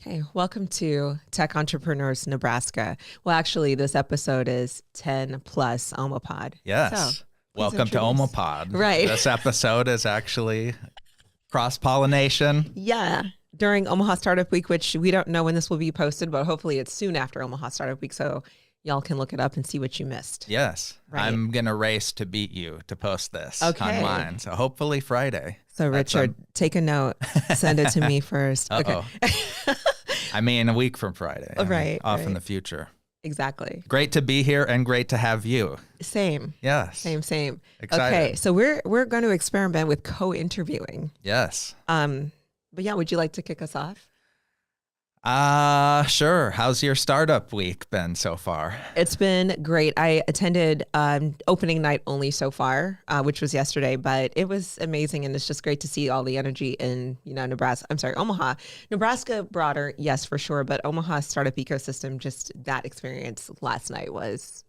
Okay, welcome to Tech Entrepreneurs Nebraska. Well, actually, this episode is 10 plus OMAPOD. Yes. So, welcome to OMAPOD. Right. This episode is actually cross-pollination. Yeah, during Omaha Startup Week, which we don't know when this will be posted, but hopefully it's soon after Omaha Startup Week, so y'all can look it up and see what you missed. Yes. Right. I'm going to race to beat you to post this Okay. online. So hopefully Friday. So Richard, take a note, send it to me first. Uh-oh. Okay. I mean, a week from Friday. Right. Off in the future. Exactly. Great to be here and great to have you. Same. Yes. Same. Excited. Okay, so we're going to experiment with co-interviewing. Yes. But yeah, would you like to kick us off? Sure. How's your startup week been so far? It's been great. I attended opening night only so far, which was yesterday, but it was amazing. And it's just great to see all the energy in, Omaha. Nebraska broader, yes, for sure. But Omaha startup ecosystem, just that experience last night was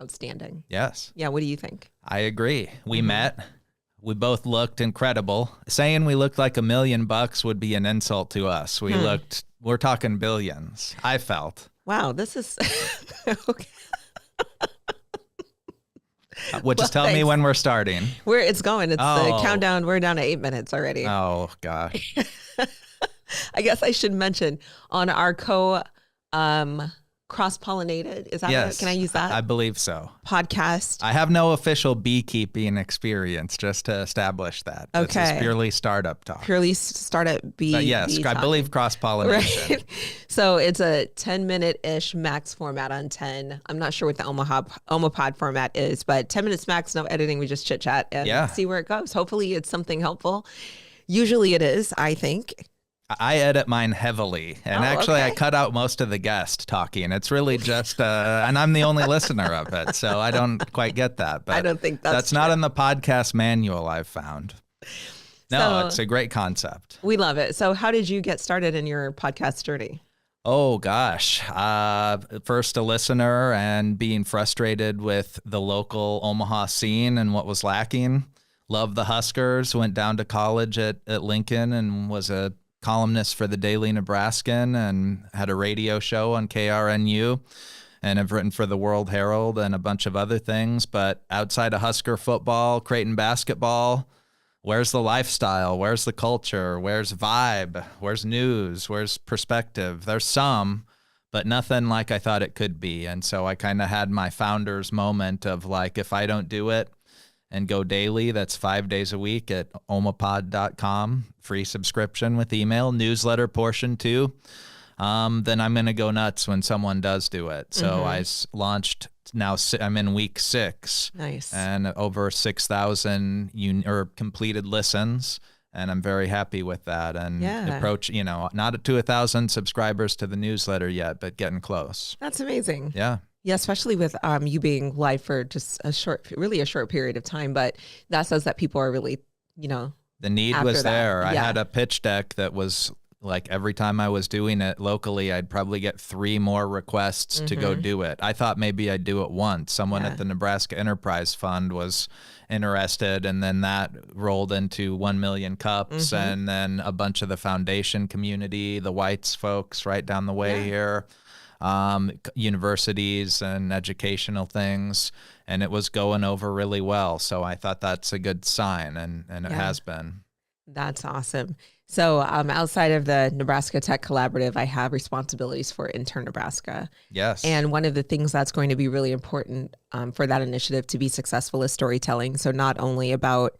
outstanding. Yes. Yeah. What do you think? I agree. We met. We both looked incredible. Saying we looked like $1 million would be an insult to us. We're talking billions. I felt. Wow, this is okay. Just tell me when we're starting. It's going. It's the countdown. We're down to 8 minutes already. Oh gosh. I guess I should mention on our cross-pollinated. Is that yes, it? Can I use that? I believe so. Podcast. I have no official beekeeping experience, just to establish that. Okay. This is purely startup talk. Purely startup bee. But yes, I believe cross-pollination. Right. So it's a 10-minute-ish max format on 10. I'm not sure what the OMAPOD format is, but 10 minutes max, no editing. We just chit chat and see where it goes. Hopefully it's something helpful. Usually it is, I think. I edit mine heavily, and I cut out most of the guest talking. It's really just, and I'm the only listener of it, so I don't quite get that. But I don't think that's not in the podcast manual I've found. No, it's a great concept. We love it. So how did you get started in your podcast journey? Oh, gosh. First a listener and being frustrated with the local Omaha scene and what was lacking. Loved the Huskers, went down to college at Lincoln and was a columnist for the Daily Nebraskan and had a radio show on KRNU, and have written for the World Herald and a bunch of other things. But outside of Husker football, Creighton basketball, where's the lifestyle? Where's the culture? Where's vibe? Where's news? Where's perspective? There's some, but nothing like I thought it could be. And so I kind of had my founder's moment of like, if I don't do it and go daily, that's 5 days a week at omapod.com, free subscription with email, newsletter portion too, then I'm going to go nuts when someone does do it. So I launched, now I'm in week 6. Nice. And over 6,000 completed listens. And I'm very happy with that. And approach, not to 1,000 subscribers to the newsletter yet, but getting close. That's amazing. Yeah. Yeah, especially with you being live for just a short period of time. But that says that people are really, the need was there. I had a pitch deck that was like every time I was doing it locally, I'd probably get 3 more requests to go do it. I thought maybe I'd do it once. Someone at the Nebraska Enterprise Fund was interested, and then that rolled into 1 million cups, and then a bunch of the foundation community, the Whites folks right down the way here. Universities and educational things, and it was going over really well. So I thought that's a good sign, and it has been. That's awesome. So outside of the Nebraska Tech Collaborative, I have responsibilities for Intern Nebraska. Yes. And one of the things that's going to be really important for that initiative to be successful is storytelling. So not only about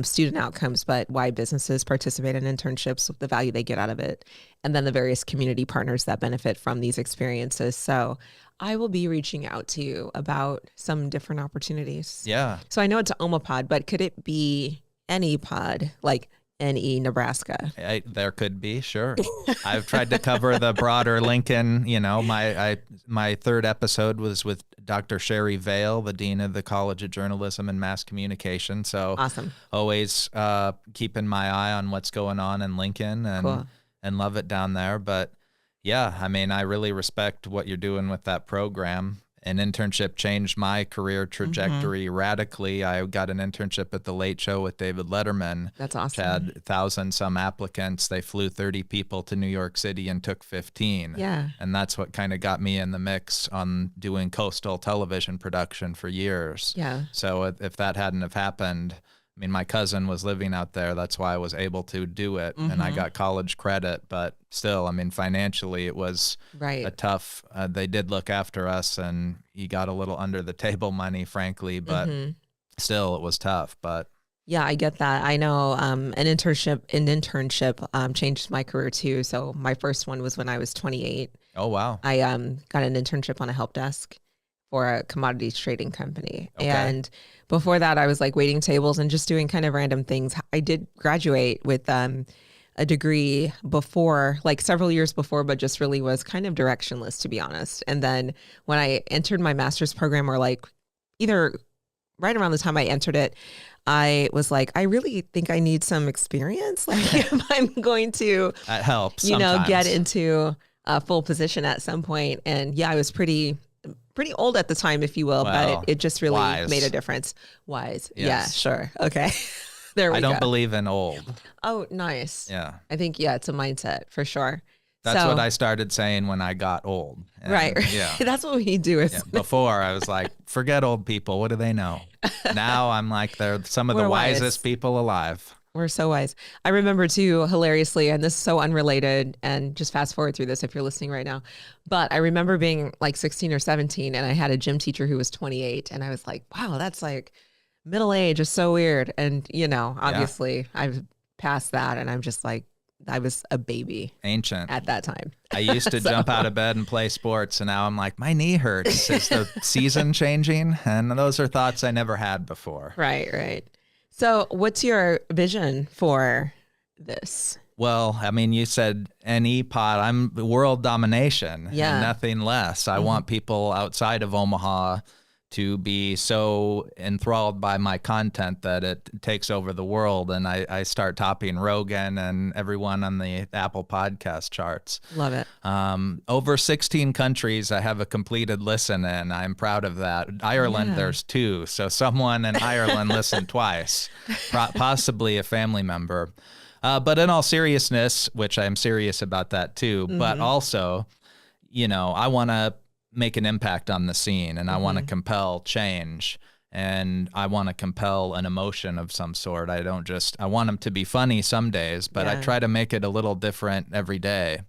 student outcomes, but why businesses participate in internships, the value they get out of it, and then the various community partners that benefit from these experiences. So I will be reaching out to you about some different opportunities. Yeah. So I know it's OMAPOD, but could it be any pod, like NE Nebraska? There could be, sure. I've tried to cover the broader Lincoln. My third episode was with Dr. Sherry Vale, the Dean of the College of Journalism and Mass Communication. So awesome. Always keeping my eye on what's going on in Lincoln and love it down there. But yeah, I mean, I really respect what you're doing with that program. an internship changed my career trajectory radically. I got an internship at the Late Show with David Letterman. That's awesome. Which had 1,000 some applicants. They flew 30 people to New York City and took 15. Yeah. And that's what kind of got me in the mix on doing coastal television production for years. Yeah. So if that hadn't have happened, I mean, my cousin was living out there. That's why I was able to do it. And I got college credit. But still, I mean, financially, it was a tough, they did look after us, and you got a little under the table money, frankly. But still, it was tough. But yeah, I get that. I know an internship changed my career too. So my first one was when I was 28. Oh, wow. I got an internship on a help desk for a commodities trading company. Okay. And before that, I was like waiting tables and just doing kind of random things. I did graduate with a degree before, like several years before, but just really was kind of directionless, to be honest. And then when I entered my master's program, or like either right around the time I entered it, I was like, I really think I need some experience. Like if I'm going to, that helps, get into a full position at some point. And yeah, I was pretty old at the time, if you will, but it just really made a difference. Wise. Yes. Yeah, sure. Okay. There we go. I don't believe in old. Oh, nice. Yeah. I think, it's a mindset for sure. That's what I started saying when I got old. And right. Yeah. That's what we do. Before I was like, forget old people. What do they know? Now I'm like, they're some of the wisest people alive. We're so wise. I remember too, hilariously, and this is so unrelated, and just fast forward through this if you're listening right now, but I remember being like 16 or 17, and I had a gym teacher who was 28, and I was like, wow, that's like middle age is so weird. And, obviously I've passed that, and I'm just like, I was a baby. Ancient. At that time. I used to jump out of bed and play sports, and now I'm like, my knee hurts. Is the season changing? And those are thoughts I never had before. Right. So what's your vision for this? Well, I mean, you said OMAPOD. I'm world domination and nothing less. I want people outside of Omaha to be so enthralled by my content that it takes over the world, and I start topping Rogan and everyone on the Apple podcast charts. Love it. Over 16 countries I have a completed listen in. I'm proud of that. Ireland, there's 2. So someone in Ireland listened twice, possibly a family member. But in all seriousness, which I'm serious about that too, but also, I want to make an impact on the scene, and I want to compel change, and I want to compel an emotion of some sort. I want them to be funny some days, but I try to make it a little different every day.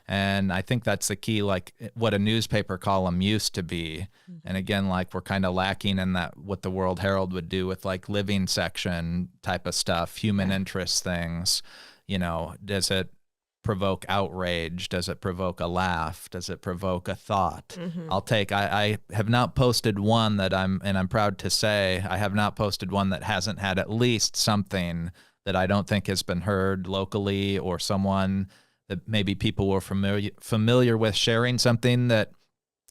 And I think that's the key, like what a newspaper column used to be. And again, like we're kind of lacking in that, what the World Herald would do with like living section type of stuff, human interest things. Does it provoke outrage? Does it provoke a laugh? Does it provoke a thought? I have not posted one that I'm proud to say, I have not posted one that hasn't had at least something that I don't think has been heard locally, or someone that maybe people were familiar with sharing something that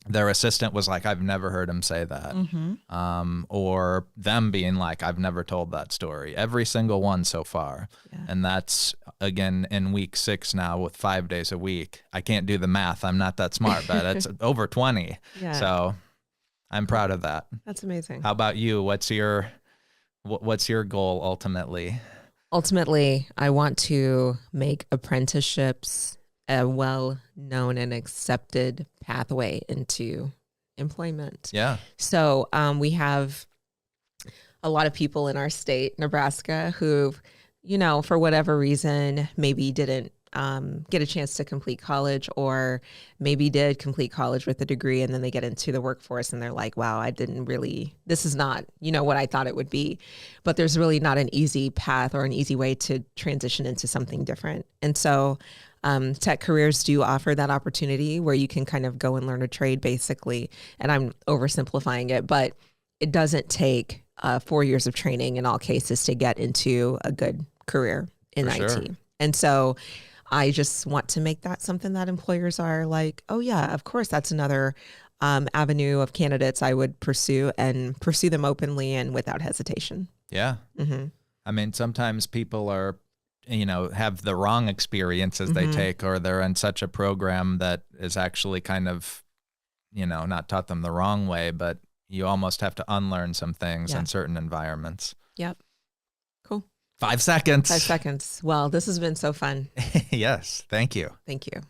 their assistant was like, I've never heard him say that. Or them being like, I've never told that story. Every single one so far. Yeah. And that's, again, in week 6 now with 5 days a week. I can't do the math. I'm not that smart, but it's over 20. Yeah. So I'm proud of that. That's amazing. How about you? What's your goal ultimately? Ultimately, I want to make apprenticeships a well-known and accepted pathway into employment. Yeah. So we have a lot of people in our state, Nebraska, who, for whatever reason, maybe didn't get a chance to complete college, or maybe did complete college with a degree, and then they get into the workforce and they're like, wow, this is not, what I thought it would be. But there's really not an easy path or an easy way to transition into something different. And so tech careers do offer that opportunity where you can kind of go and learn a trade, basically. And I'm oversimplifying it, but it doesn't take 4 years of training in all cases to get into a good career in IT. Sure. And so I just want to make that something that employers are like, oh yeah, of course, that's another avenue of candidates I would pursue, and pursue them openly and without hesitation. Yeah. I mean, sometimes people are, have the wrong experiences they take, or they're in such a program that is actually kind of not taught them the wrong way, but you almost have to unlearn some things Yeah. in certain environments. Yep. Cool. 5 seconds. 5 seconds. Well, this has been so fun. Yes. Thank you. Thank you.